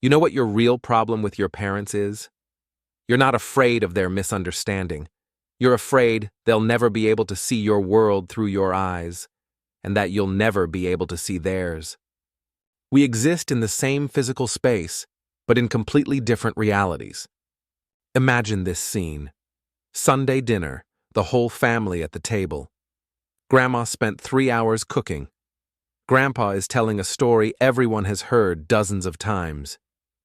You know what your real problem with your parents is? You're not afraid of their misunderstanding. You're afraid they'll never be able to see your world through your eyes, and that you'll never be able to see theirs. We exist in the same physical space, but in completely different realities. Imagine this scene. Sunday dinner, the whole family at the table. Grandma spent 3 hours cooking. Grandpa is telling a story everyone has heard dozens of times.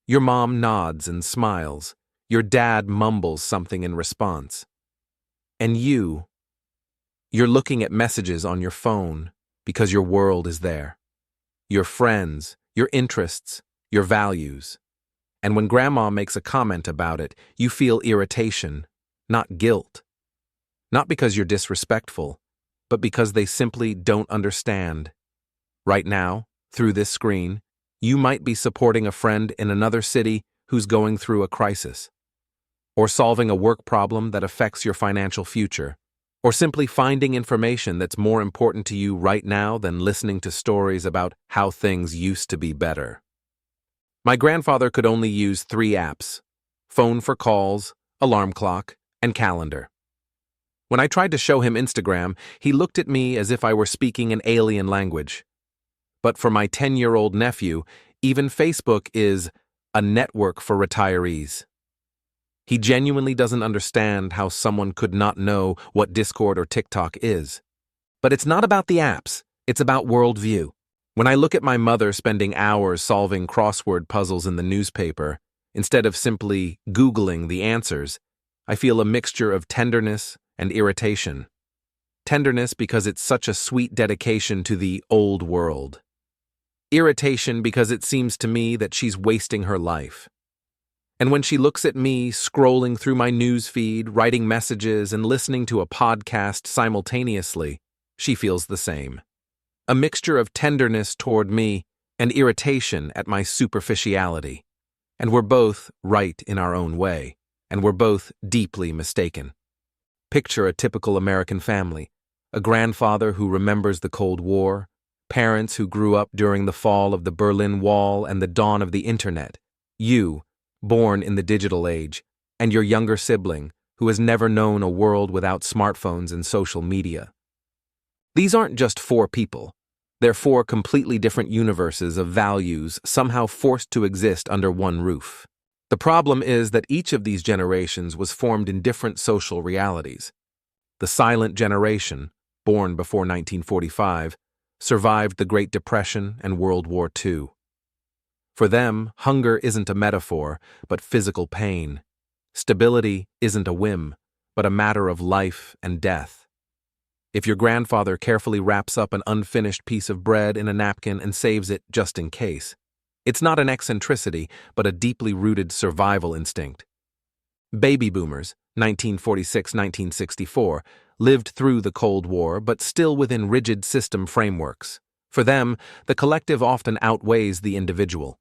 Your mom nods and smiles. Your dad mumbles something in response. And you're looking at messages on your phone because your world is there. Your friends, your interests, your values. And when Grandma makes a comment about it, you feel irritation, not guilt. Not because you're disrespectful, but because they simply don't understand. Right now, through this screen, you might be supporting a friend in another city who's going through a crisis, or solving a work problem that affects your financial future, or simply finding information that's more important to you right now than listening to stories about how things used to be better. My grandfather could only use 3 apps: phone for calls, alarm clock, and calendar. When I tried to show him Instagram, he looked at me as if I were speaking an alien language. But for my 10-year-old nephew, even Facebook is a network for retirees. He genuinely doesn't understand how someone could not know what Discord or TikTok is. But it's not about the apps, it's about worldview. When I look at my mother spending hours solving crossword puzzles in the newspaper, instead of simply Googling the answers, I feel a mixture of tenderness and irritation. Tenderness because it's such a sweet dedication to the old world. Irritation because it seems to me that she's wasting her life. And when she looks at me scrolling through my news feed, writing messages, and listening to a podcast simultaneously, she feels the same. A mixture of tenderness toward me and irritation at my superficiality. And we're both right in our own way, and we're both deeply mistaken. Picture a typical American family: a grandfather who remembers the Cold War, parents who grew up during the fall of the Berlin Wall and the dawn of the Internet, you, born in the digital age, and your younger sibling, who has never known a world without smartphones and social media. These aren't just 4 people. They're 4 completely different universes of values somehow forced to exist under one roof. The problem is that each of these generations was formed in different social realities. The silent generation, born before 1945, survived the Great Depression and World War II. For them, hunger isn't a metaphor, but physical pain. Stability isn't a whim, but a matter of life and death. If your grandfather carefully wraps up an unfinished piece of bread in a napkin and saves it just in case, it's not an eccentricity, but a deeply rooted survival instinct. Baby boomers, 1946-1964, lived through the Cold War but still within rigid system frameworks. For them, the collective often outweighs the individual.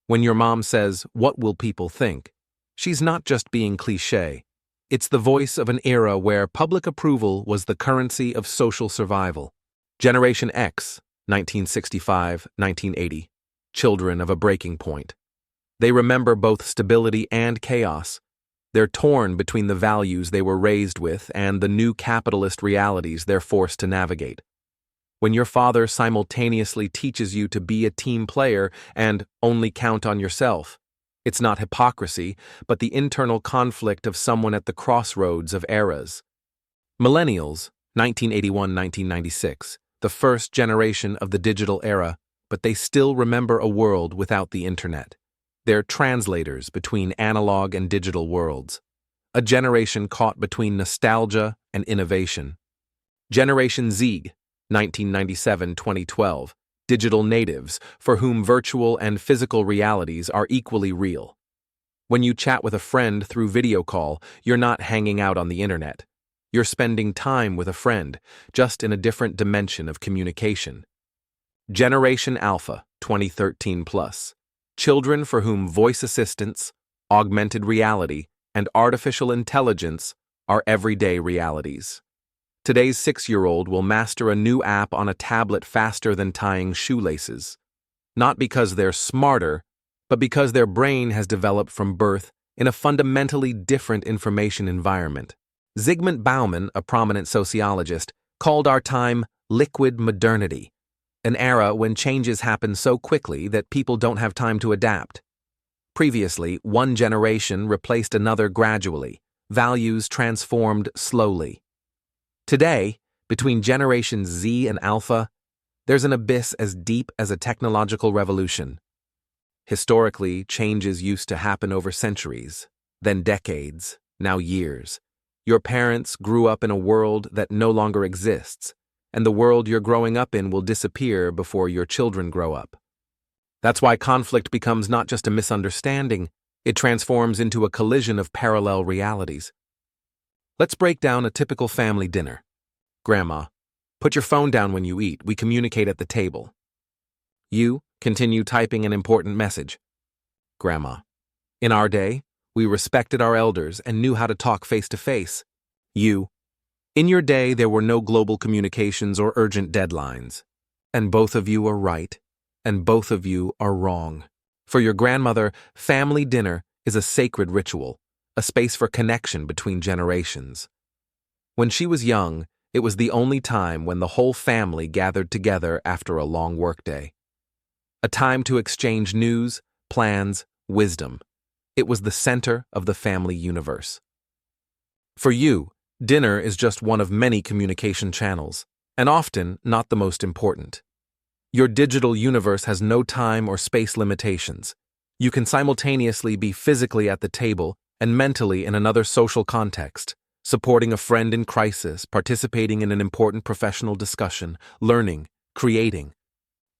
When your mom says, "What will people think?" she's not just being cliché. It's the voice of an era where public approval was the currency of social survival. Generation X, 1965-1980, children of a breaking point. They remember both stability and chaos. They're torn between the values they were raised with and the new capitalist realities they're forced to navigate. When your father simultaneously teaches you to be a team player and only count on yourself, it's not hypocrisy, but the internal conflict of someone at the crossroads of eras. Millennials, 1981-1996, the first generation of the digital era, but they still remember a world without the internet. They're translators between analog and digital worlds, a generation caught between nostalgia and innovation. Generation Z, 1997-2012, digital natives for whom virtual and physical realities are equally real. When you chat with a friend through video call, you're not hanging out on the internet. You're spending time with a friend, just in a different dimension of communication. Generation Alpha, 2013 plus. Children for whom voice assistants, augmented reality, and artificial intelligence are everyday realities. Today's 6-year-old will master a new app on a tablet faster than tying shoelaces. Not because they're smarter, but because their brain has developed from birth in a fundamentally different information environment. Zygmunt Bauman, a prominent sociologist, called our time liquid modernity, an era when changes happen so quickly that people don't have time to adapt. Previously, one generation replaced another gradually, values transformed slowly. Today, between generations Z and Alpha, there's an abyss as deep as a technological revolution. Historically, changes used to happen over centuries, then decades, now years. Your parents grew up in a world that no longer exists, and the world you're growing up in will disappear before your children grow up. That's why conflict becomes not just a misunderstanding, it transforms into a collision of parallel realities. Let's break down a typical family dinner. Grandma, put your phone down when you eat. We communicate at the table. You continue typing an important message. Grandma, in our day, we respected our elders and knew how to talk face to face. You, in your day, there were no global communications or urgent deadlines. And both of you are right, and both of you are wrong. For your grandmother, family dinner is a sacred ritual, a space for connection between generations. When she was young, it was the only time when the whole family gathered together after a long workday. A time to exchange news, plans, wisdom. It was the center of the family universe. For you, dinner is just one of many communication channels, and often not the most important. Your digital universe has no time or space limitations. You can simultaneously be physically at the table and mentally in another social context, supporting a friend in crisis, participating in an important professional discussion, learning, creating.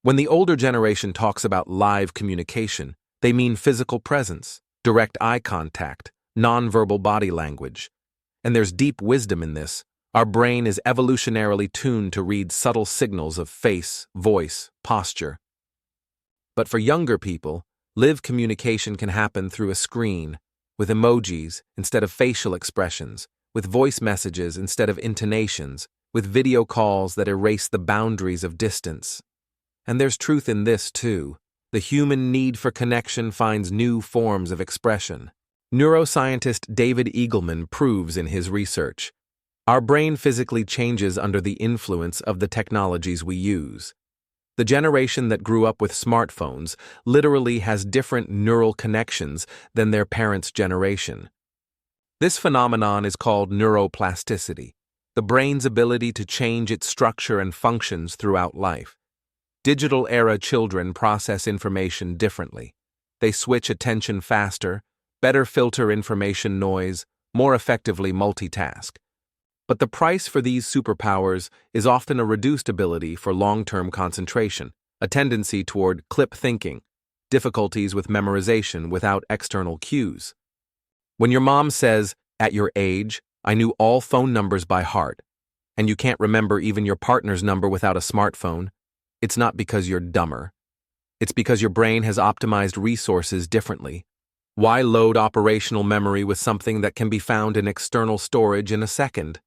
When the older generation talks about live communication, they mean physical presence, direct eye contact, nonverbal body language. And there's deep wisdom in this. Our brain is evolutionarily tuned to read subtle signals of face, voice, posture. But for younger people, live communication can happen through a screen, with emojis instead of facial expressions, with voice messages instead of intonations, with video calls that erase the boundaries of distance. And there's truth in this, too. The human need for connection finds new forms of expression. Neuroscientist David Eagleman proves in his research, our brain physically changes under the influence of the technologies we use. The generation that grew up with smartphones literally has different neural connections than their parents' generation. This phenomenon is called neuroplasticity, the brain's ability to change its structure and functions throughout life. Digital-era children process information differently. They switch attention faster, better filter information noise, more effectively multitask. But the price for these superpowers is often a reduced ability for long-term concentration, a tendency toward clip thinking, difficulties with memorization without external cues. When your mom says, "At your age, I knew all phone numbers by heart," and you can't remember even your partner's number without a smartphone, it's not because you're dumber. It's because your brain has optimized resources differently. Why load operational memory with something that can be found in external storage in a second?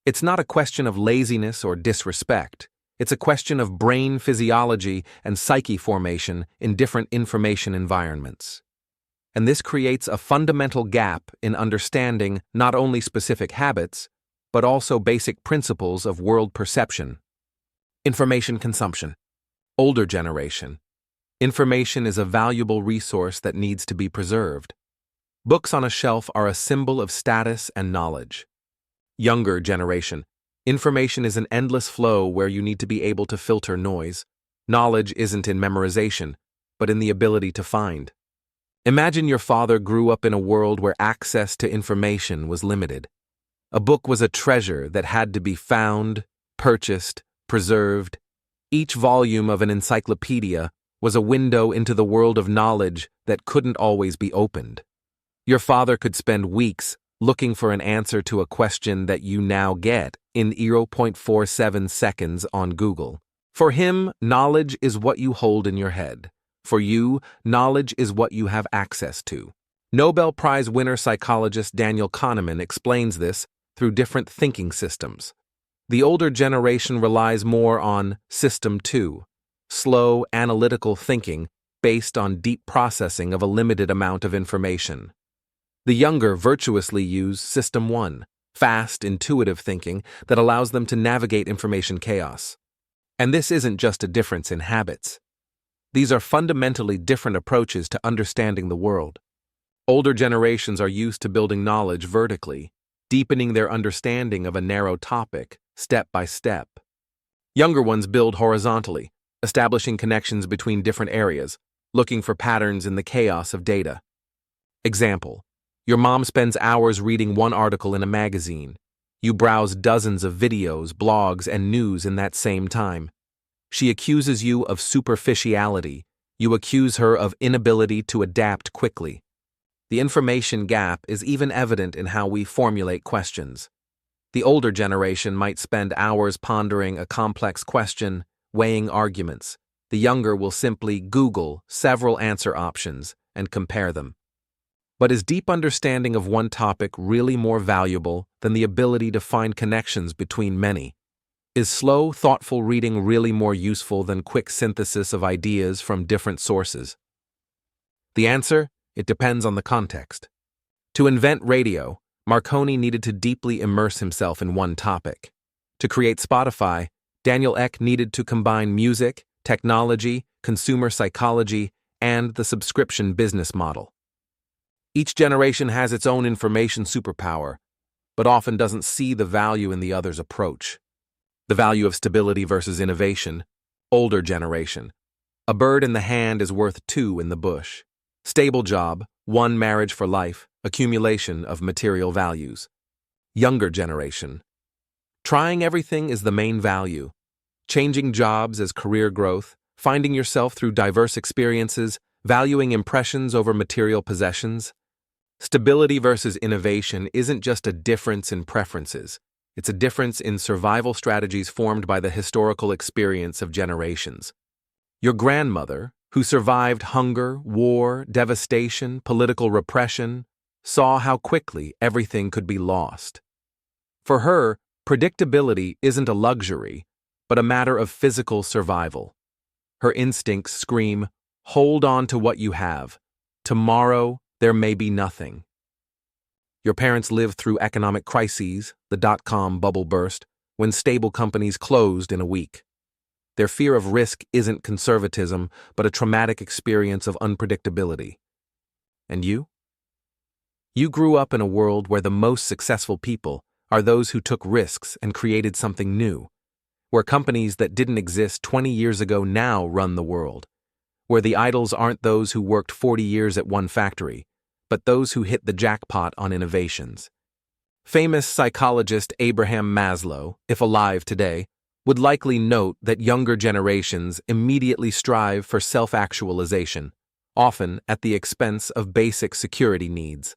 It's not a question of laziness or disrespect. It's a question of brain physiology and psyche formation in different information environments. And this creates a fundamental gap in understanding not only specific habits, but also basic principles of world perception. Information consumption. Older generation. Information is a valuable resource that needs to be preserved. Books on a shelf are a symbol of status and knowledge. Younger generation. Information is an endless flow where you need to be able to filter noise. Knowledge isn't in memorization, but in the ability to find. Imagine your father grew up in a world where access to information was limited. A book was a treasure that had to be found, purchased, preserved. Each volume of an encyclopedia was a window into the world of knowledge that couldn't always be opened. Your father could spend weeks looking for an answer to a question that you now get in 0.47 seconds on Google. For him, knowledge is what you hold in your head. For you, knowledge is what you have access to. Nobel Prize winner psychologist Daniel Kahneman explains this through different thinking systems. The older generation relies more on System 2, slow, analytical thinking based on deep processing of a limited amount of information. The younger virtuously use System 1, fast, intuitive thinking that allows them to navigate information chaos. And this isn't just a difference in habits. These are fundamentally different approaches to understanding the world. Older generations are used to building knowledge vertically, deepening their understanding of a narrow topic, step by step. Younger ones build horizontally, establishing connections between different areas, looking for patterns in the chaos of data. Example: your mom spends hours reading one article in a magazine. You browse dozens of videos, blogs, and news in that same time. She accuses you of superficiality. You accuse her of inability to adapt quickly. The information gap is even evident in how we formulate questions. The older generation might spend hours pondering a complex question, weighing arguments. The younger will simply Google several answer options and compare them. But is deep understanding of one topic really more valuable than the ability to find connections between many? Is slow, thoughtful reading really more useful than quick synthesis of ideas from different sources? The answer? It depends on the context. To invent radio, Marconi needed to deeply immerse himself in one topic. To create Spotify, Daniel Ek needed to combine music, technology, consumer psychology, and the subscription business model. Each generation has its own information superpower, but often doesn't see the value in the other's approach. The value of stability versus innovation. Older generation. A bird in the hand is worth two in the bush. Stable job, one marriage for life, accumulation of material values. Younger generation. Trying everything is the main value. Changing jobs as career growth, finding yourself through diverse experiences, valuing impressions over material possessions. Stability versus innovation isn't just a difference in preferences. It's a difference in survival strategies formed by the historical experience of generations. Your grandmother, who survived hunger, war, devastation, political repression, saw how quickly everything could be lost. For her, predictability isn't a luxury, but a matter of physical survival. Her instincts scream, "Hold on to what you have. Tomorrow, there may be nothing." Your parents lived through economic crises, the dot-com bubble burst, when stable companies closed in a week. Their fear of risk isn't conservatism, but a traumatic experience of unpredictability. And you? You grew up in a world where the most successful people are those who took risks and created something new, where companies that didn't exist 20 years ago now run the world, where the idols aren't those who worked 40 years at one factory, but those who hit the jackpot on innovations. Famous psychologist Abraham Maslow, if alive today, would likely note that younger generations immediately strive for self-actualization, often at the expense of basic security needs.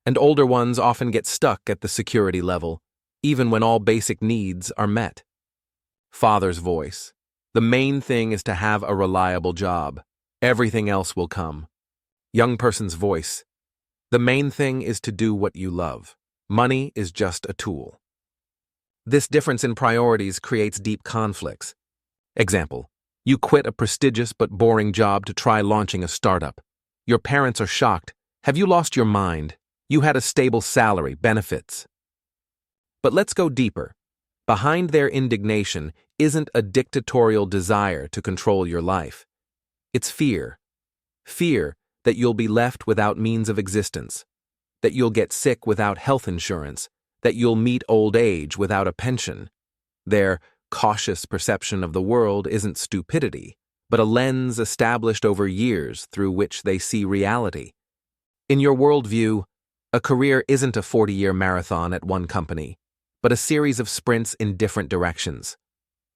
And older ones often get stuck at the security level, even when all basic needs are met. Father's voice. The main thing is to have a reliable job. Everything else will come. Young person's voice. The main thing is to do what you love. Money is just a tool. This difference in priorities creates deep conflicts. Example: you quit a prestigious but boring job to try launching a startup. Your parents are shocked. Have you lost your mind? You had a stable salary, benefits. But let's go deeper. Behind their indignation isn't a dictatorial desire to control your life. It's fear. Fear that you'll be left without means of existence, that you'll get sick without health insurance, that you'll meet old age without a pension. Their cautious perception of the world isn't stupidity, but a lens established over years through which they see reality. In your worldview, a career isn't a 40-year marathon at one company, but a series of sprints in different directions.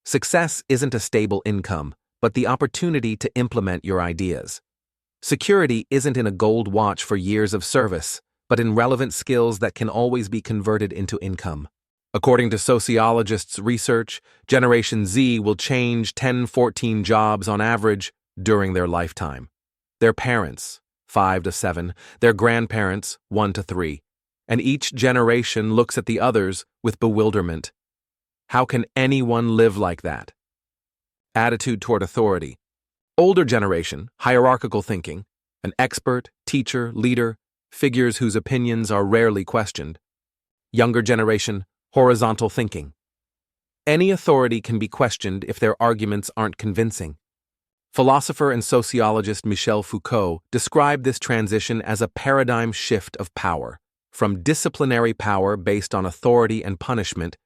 Success isn't a stable income, but the opportunity to implement your ideas. Security isn't in a gold watch for years of service, but in relevant skills that can always be converted into income. According to sociologists' research, Generation Z will change 10-14 jobs on average during their lifetime. Their parents, 5 to 7, their grandparents, 1 to 3, and each generation looks at the others with bewilderment. How can anyone live like that? Attitude toward authority. Older generation, hierarchical thinking, an expert, teacher, leader, figures whose opinions are rarely questioned. Younger generation, horizontal thinking. Any authority can be questioned if their arguments aren't convincing. Philosopher and sociologist Michel Foucault described this transition as a paradigm shift of power, from disciplinary power based on authority and punishment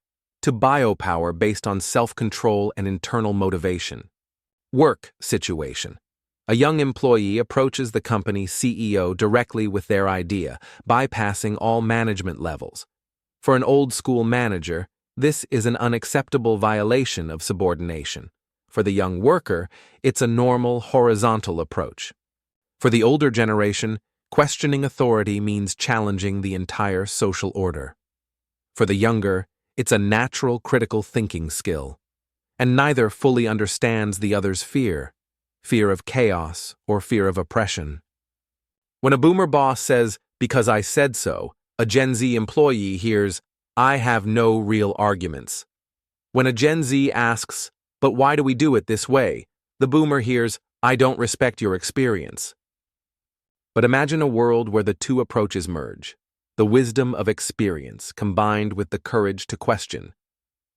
to biopower based on self-control and internal motivation. Work situation. A young employee approaches the company CEO directly with their idea, bypassing all management levels. For an old-school manager, this is an unacceptable violation of subordination. For the young worker, it's a normal horizontal approach. For the older generation, questioning authority means challenging the entire social order. For the younger, it's a natural critical thinking skill. And neither fully understands the other's fear of chaos or fear of oppression. When a boomer boss says, "because I said so," a Gen Z employee hears, "I have no real arguments." When a Gen Z asks, "but why do we do it this way?" the boomer hears, "I don't respect your experience." But imagine a world where the two approaches merge, the wisdom of experience combined with the courage to question.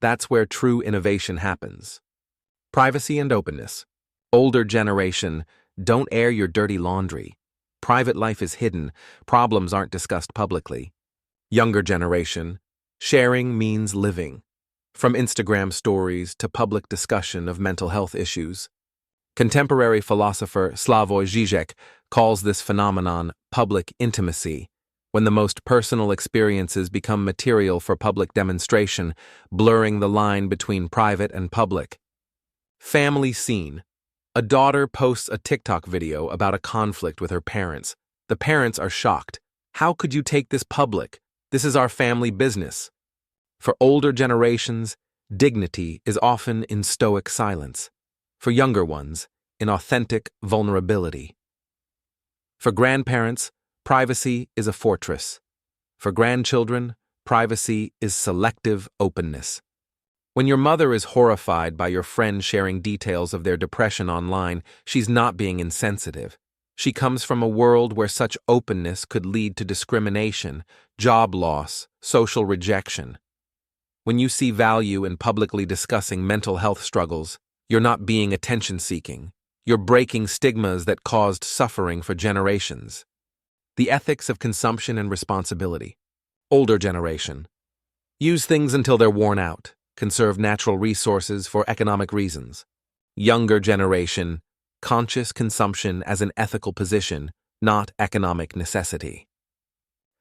That's where true innovation happens. Privacy and openness. Older generation, don't air your dirty laundry. Private life is hidden, problems aren't discussed publicly. Younger generation, sharing means living. From Instagram stories to public discussion of mental health issues. Contemporary philosopher Slavoj Žižek calls this phenomenon public intimacy, when the most personal experiences become material for public demonstration, blurring the line between private and public. Family scene. A daughter posts a TikTok video about a conflict with her parents. The parents are shocked. "How could you take this public? This is our family business." For older generations, dignity is often in stoic silence. For younger ones, in authentic vulnerability. For grandparents, privacy is a fortress. For grandchildren, privacy is selective openness. When your mother is horrified by your friend sharing details of their depression online, she's not being insensitive. She comes from a world where such openness could lead to discrimination, job loss, social rejection. When you see value in publicly discussing mental health struggles, you're not being attention-seeking. You're breaking stigmas that caused suffering for generations. The ethics of consumption and responsibility. Older generation. Use things until they're worn out. Conserve natural resources for economic reasons. Younger generation. Conscious consumption as an ethical position, not economic necessity.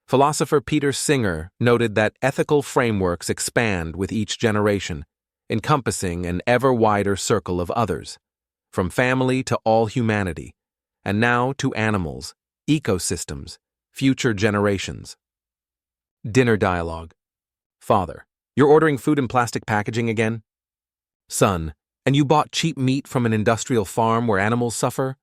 Philosopher Peter Singer noted that ethical frameworks expand with each generation, encompassing an ever wider circle of others, from family to all humanity, and now to animals, ecosystems, future generations. Dinner dialogue. Father, you're ordering food in plastic packaging again? Son, and you bought cheap meat from an industrial farm where animals suffer?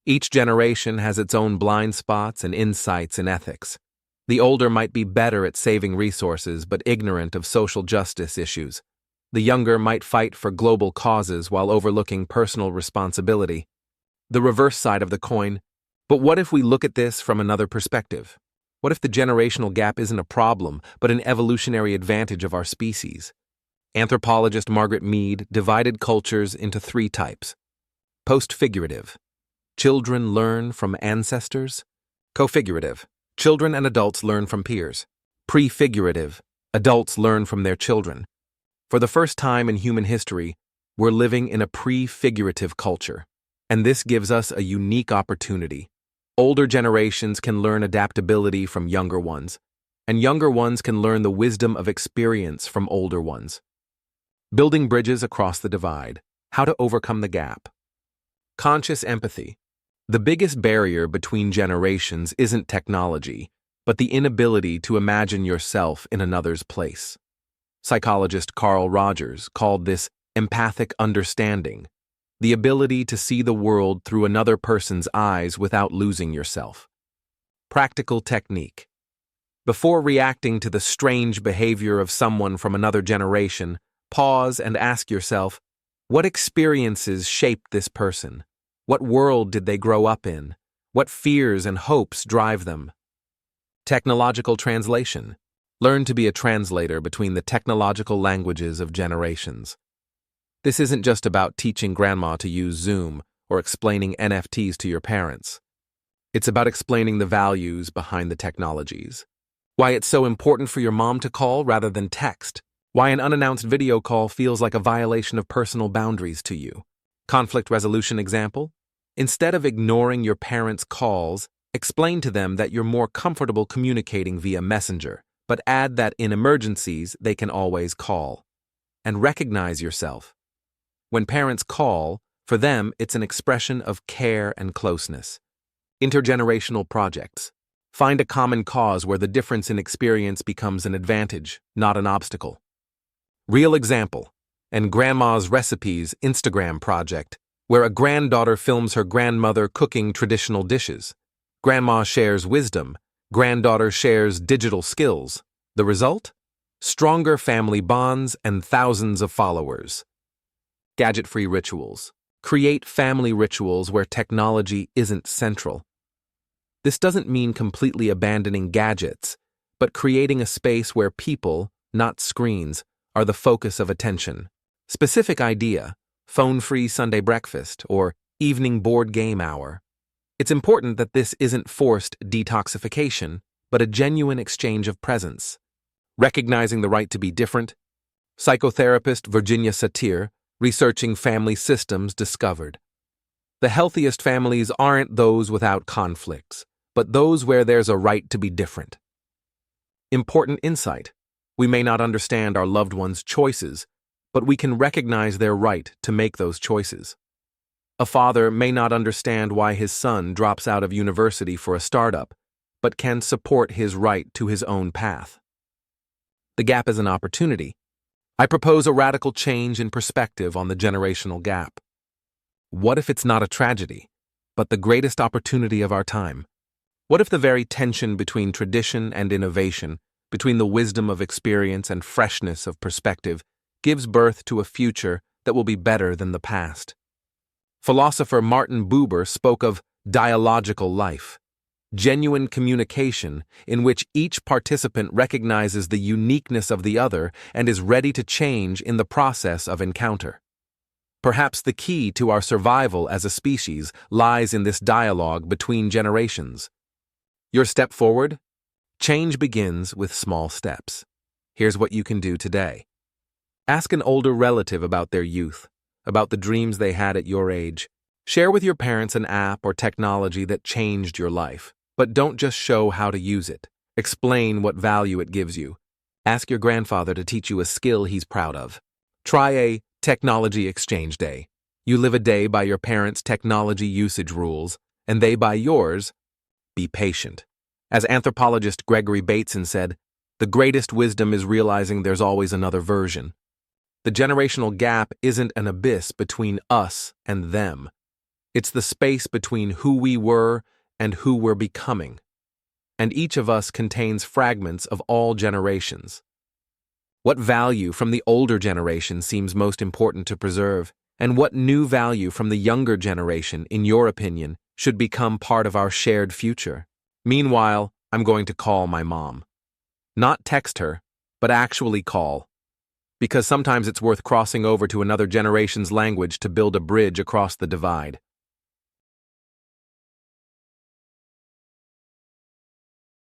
Each generation has its own blind spots and insights in ethics. The older might be better at saving resources but ignorant of social justice issues. The younger might fight for global causes while overlooking personal responsibility. The reverse side of the coin. But what if we look at this from another perspective? What if the generational gap isn't a problem, but an evolutionary advantage of our species? Anthropologist Margaret Mead divided cultures into 3 types. Post-figurative. Children learn from ancestors. Co-figurative. Children and adults learn from peers. Prefigurative. Adults learn from their children. For the first time in human history, we're living in a prefigurative culture, and this gives us a unique opportunity. Older generations can learn adaptability from younger ones, and younger ones can learn the wisdom of experience from older ones. Building bridges across the divide. How to overcome the gap. Conscious empathy. The biggest barrier between generations isn't technology, but the inability to imagine yourself in another's place. Psychologist Carl Rogers called this empathic understanding, the ability to see the world through another person's eyes without losing yourself. Practical technique. Before reacting to the strange behavior of someone from another generation, pause and ask yourself, what experiences shaped this person? What world did they grow up in? What fears and hopes drive them? Technological translation. Learn to be a translator between the technological languages of generations. This isn't just about teaching grandma to use Zoom or explaining NFTs to your parents. It's about explaining the values behind the technologies. Why it's so important for your mom to call rather than text. Why an unannounced video call feels like a violation of personal boundaries to you. Conflict resolution example. Instead of ignoring your parents' calls, explain to them that you're more comfortable communicating via Messenger, but add that in emergencies they can always call. And recognize yourself. When parents call, for them it's an expression of care and closeness. Intergenerational projects. Find a common cause where the difference in experience becomes an advantage, not an obstacle. Real example, and Grandma's Recipes Instagram project, where a granddaughter films her grandmother cooking traditional dishes. Grandma shares wisdom, granddaughter shares digital skills. The result? Stronger family bonds and thousands of followers. Gadget-free rituals. Create family rituals where technology isn't central. This doesn't mean completely abandoning gadgets, but creating a space where people, not screens, are the focus of attention. Specific idea: phone-free Sunday breakfast or evening board game hour. It's important that this isn't forced detoxification, but a genuine exchange of presence. Recognizing the right to be different. Psychotherapist Virginia Satir, researching family systems, discovered the healthiest families aren't those without conflicts, but those where there's a right to be different. Important insight. We may not understand our loved ones' choices, but we can recognize their right to make those choices. A father may not understand why his son drops out of university for a startup, but can support his right to his own path. The gap is an opportunity. I propose a radical change in perspective on the generational gap. What if it's not a tragedy, but the greatest opportunity of our time? What if the very tension between tradition and innovation, between the wisdom of experience and freshness of perspective, gives birth to a future that will be better than the past? Philosopher Martin Buber spoke of dialogical life, genuine communication in which each participant recognizes the uniqueness of the other and is ready to change in the process of encounter. Perhaps the key to our survival as a species lies in this dialogue between generations. Your step forward? Change begins with small steps. Here's what you can do today. Ask an older relative about their youth, about the dreams they had at your age. Share with your parents an app or technology that changed your life, but don't just show how to use it. Explain what value it gives you. Ask your grandfather to teach you a skill he's proud of. Try a technology exchange day. You live a day by your parents' technology usage rules, and they by yours. Be patient. As anthropologist Gregory Bateson said, the greatest wisdom is realizing there's always another version. The generational gap isn't an abyss between us and them. It's the space between who we were and who we're becoming. And each of us contains fragments of all generations. What value from the older generation seems most important to preserve, and what new value from the younger generation, in your opinion, should become part of our shared future? Meanwhile, I'm going to call my mom. Not text her, but actually call. Because sometimes it's worth crossing over to another generation's language to build a bridge across the divide.